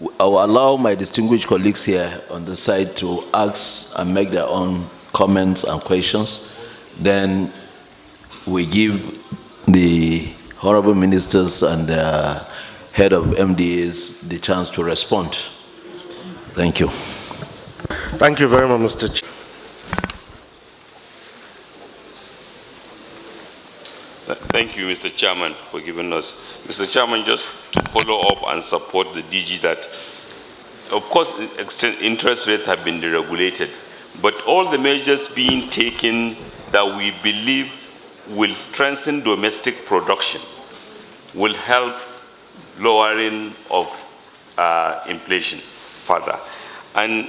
I will allow my distinguished colleagues here on the side to ask and make their own comments and questions. Then we give the honorable ministers and the head of MDAs the chance to respond. Thank you. Thank you very much, Mr. Chair. Thank you, Mr. Chairman, for giving us. Mr. Chairman, just to follow up and support the DG that, of course, interest rates have been deregulated, but all the measures being taken that we believe will strengthen domestic production will help lowering of inflation further. And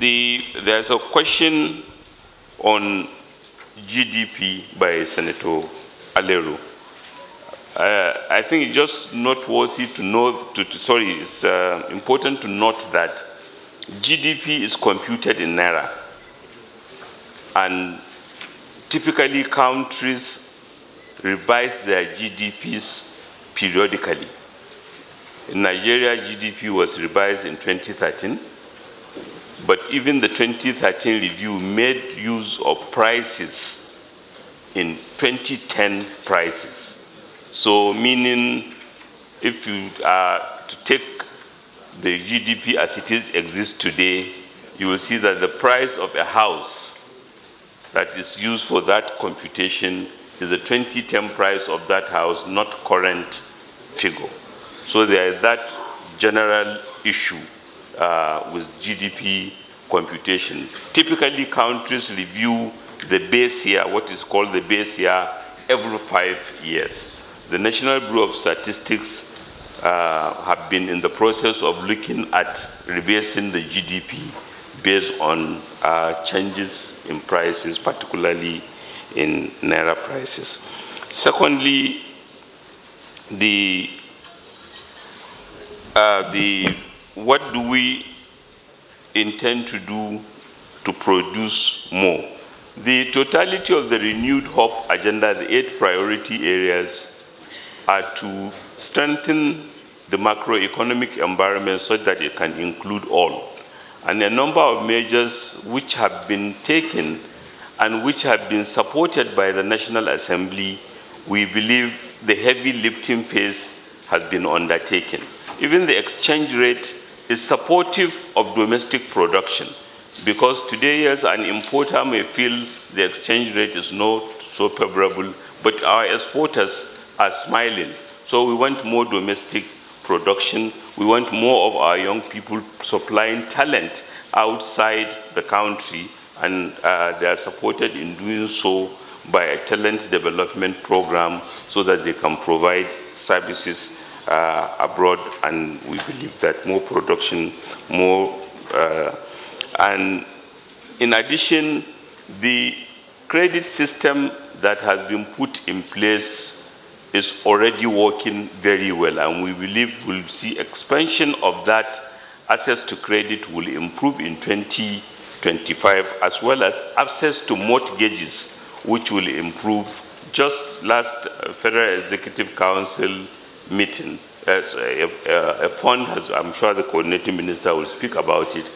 there's a question on GDP by Senator Alero. I think it's just noteworthy to know, it's important to note that GDP is computed in Naira. And typically countries revise their GDPs periodically. In Nigeria, GDP was revised in 2013. But even the 2013 review made use of prices in 2010 prices. So meaning if you are to take the GDP as it exists today, you will see that the price of a house that is used for that computation is the 2010 price of that house, not current figure. So there is that general issue with GDP computation. Typically, countries review the base year, what is called the base year, every 5 years. The National Bureau of Statistics have been in the process of looking at rebasing the GDP based on changes in prices, particularly in Naira prices. Secondly, what do we intend to do to produce more? The totality of the Renewed Hope agenda, the 8 priority areas, are to strengthen the macroeconomic environment so that it can include all. And a number of measures which have been taken and which have been supported by the National Assembly, we believe the heavy lifting phase has been undertaken. Even the exchange rate is supportive of domestic production, because today, as an importer may feel the exchange rate is not so favorable, but our exporters are smiling. So we want more domestic production. We want more of our young people supplying talent outside the country, and they are supported in doing so by a talent development program so that they can provide services abroad, and we believe that more production, and in addition, the credit system that has been put in place is already working very well, and we believe we'll see expansion of that. Access to credit will improve in 2025, as well as access to mortgages, which will improve. Just last Federal Executive Council meeting, a fund has, I'm sure the coordinating minister will speak about it,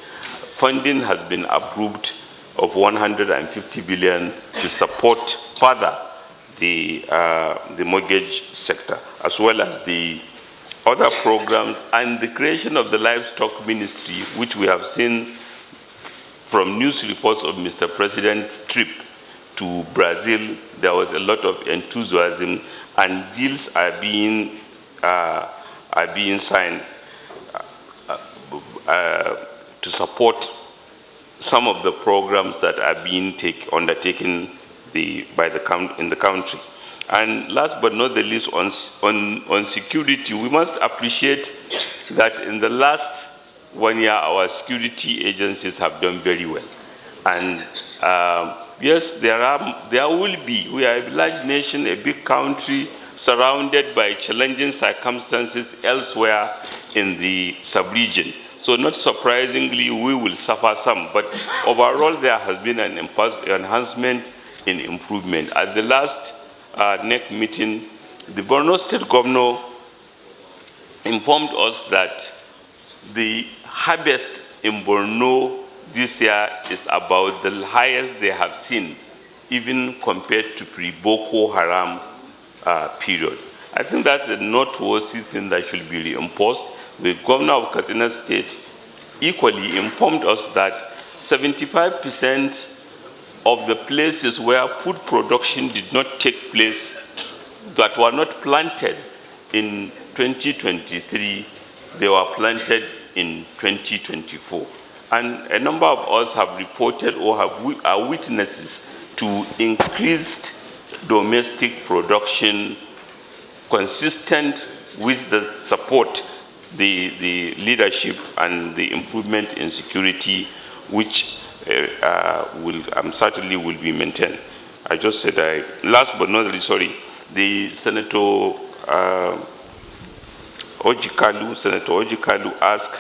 funding has been approved of 150 billion to support further the mortgage sector, as well as the other programs and the creation of the livestock ministry, which we have seen from news reports of Mr. President's trip to Brazil. There was a lot of enthusiasm, and deals are being signed to support some of the programs that are being undertaken in the country. And last but not the least, on security, we must appreciate that in the last 1 year, our security agencies have done very well. And yes, there will be. We are a large nation, a big country, surrounded by challenging circumstances elsewhere in the sub-region. So not surprisingly, we will suffer some, but overall there has been an enhancement in improvement. At the last NEC meeting, the Borno State Governor informed us that The harvest in Borno this year is about the highest they have seen, even compared to pre-Boko Haram period. I think that's a noteworthy thing that should be reinforced. The governor of Katsina State equally informed us that 75% of the places where food production did not take place, that were not planted in 2023, they were planted in 2024. And a number of us have reported or are witnesses to increased domestic production consistent with the support, the leadership and the improvement in security, which certainly will be maintained. I just said last but not least, the Senator Ojikalu asked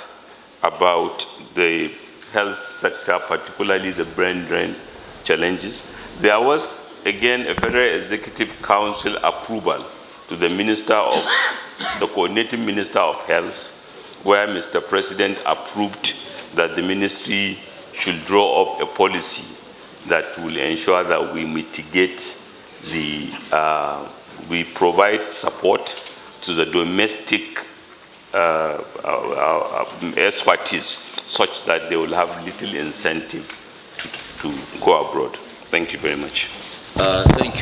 about the health sector, particularly the brain drain challenges. There was, again, a Federal Executive Council approval to the Coordinating Minister of Health, where Mr. President approved that the ministry should draw up a policy that will ensure that we mitigate we provide support to the domestic expertise such that they will have little incentive to go abroad. Thank you very much. Thank you.